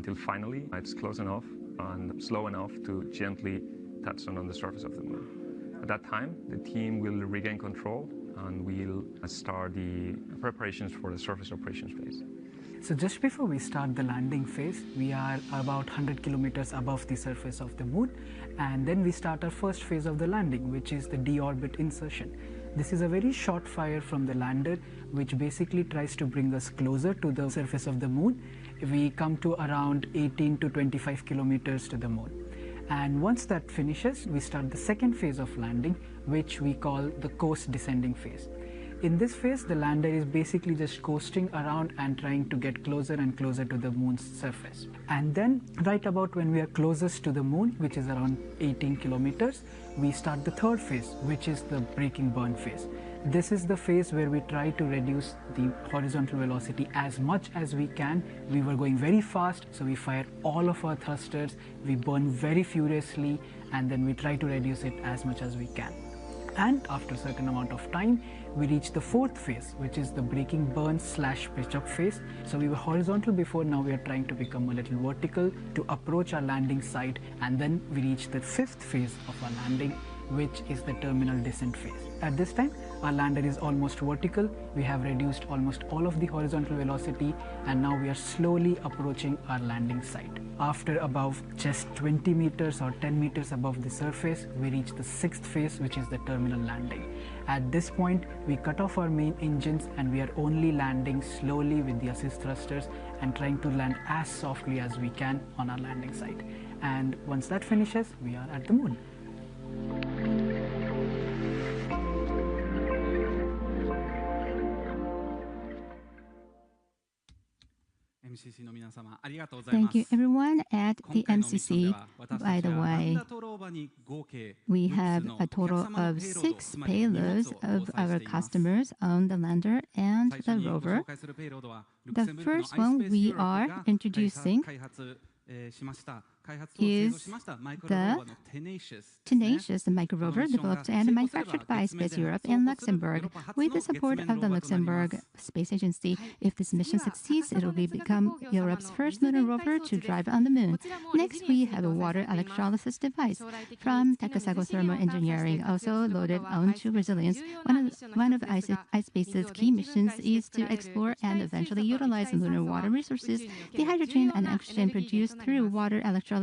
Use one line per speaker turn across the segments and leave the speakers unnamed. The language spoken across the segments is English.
until finally it's close enough and slow enough to gently touch on the surface of the moon. At that time, the team will regain control and we'll start the preparations for the surface operations phase.
So just before we start the landing phase, we are about 100 kilometers above the surface of the moon, and then we start our first phase of the landing, which is the deorbit insertion. This is a very short fire from the lander, which basically tries to bring us closer to the surface of the moon. We come to around 18 to 25 kilometers to the moon. And once that finishes, we start the second phase of landing, which we call the coast descending phase. In this phase, the lander is basically just coasting around and trying to get closer and closer to the moon's surface. And then, right about when we are closest to the moon, which is around 18 kilometers, we start the third phase, which is the braking burn phase. This is the phase where we try to reduce the horizontal velocity as much as we can. We were going very fast, so we fire all of our thrusters, we burn very furiously, and then we try to reduce it as much as we can. And after a certain amount of time, we reach the fourth phase, which is the braking burn / pitch up phase. So we were horizontal before, now we are trying to become a little vertical to approach our landing site, and then we reach the fifth phase of our landing, which is the terminal descent phase. At this time, our lander is almost vertical. We have reduced almost all of the horizontal velocity, and now we are slowly approaching our landing site. After above just 20 meters or 10 meters above the surface, we reach the sixth phase, which is the terminal landing. At this point, we cut off our main engines and we are only landing slowly with the assist thrusters and trying to land as softly as we can on our landing site. And once that finishes, we are at the moon.
Thank you everyone at the MCC. By the way, we have a total of 6 payloads of our customers on the lander and the rover. The first one we are introducing is the Tenacious micro rover developed and manufactured by iSpace Europe in Luxembourg with the support of the Luxembourg Space Agency. If this mission succeeds, it will become Europe's first lunar rover to drive on the moon. Next, we have a water electrolysis device from Takasago Thermal Engineering, also loaded onto Resilience. One of iSpace's key missions is to explore and eventually utilize lunar water resources. The hydrogen and oxygen produced through water electrolysis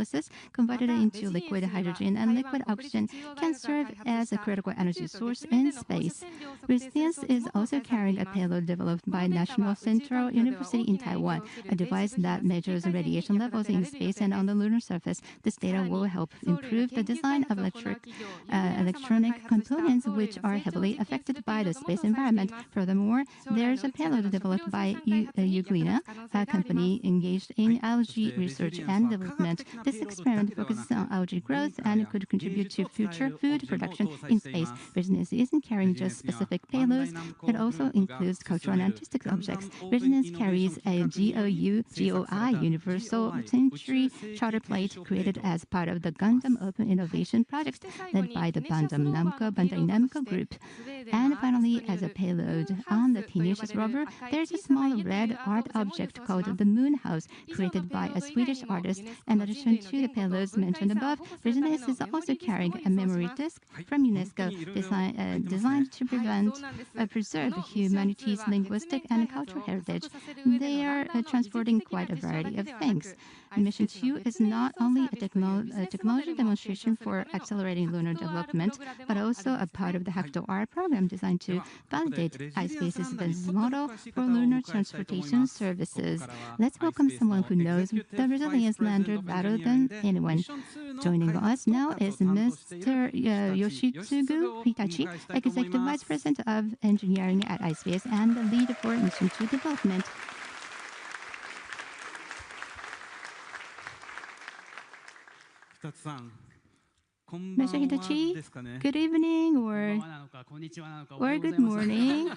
converted into liquid hydrogen and liquid oxygen can serve as a critical energy source in space. Resilience is also carrying a payload developed by National Central University in Taiwan, a device that measures radiation levels in space and on the lunar surface. This data will help improve the design of electronic components which are heavily affected by the space environment. Furthermore, there's a payload developed by Euglena, a company engaged in algae research and development. This experiment focuses on algae growth and could contribute to future food production in space. Resilience isn't carrying just specific payloads, it also includes cultural and artistic objects. Resilience carries a GOI Universal Century Charter Plate created as part of the Gundam Open Innovation Project led by the Bandai Namco Group. And finally, as a payload on the Tenacious rover, there's a small red art object called the Moon House created by a Swedish artist. In addition to the payloads mentioned above, Resilience is also carrying a memory disk from UNESCO designed to preserve humanity's linguistic and cultural heritage. They are transporting quite a variety of things. Mission 2 is not only a technology demonstration for accelerating lunar development, but also a part of the Hector-R program designed to validate iSpace's business model for lunar transportation services. Let's welcome someone who knows the Resilience lander better than anyone. Joining us now is Mr. Yoshitsugu Hitachi, Executive Vice President of Engineering at iSpace and the lead for Mission 2 development. Mr. Hitachi, good evening or good morning.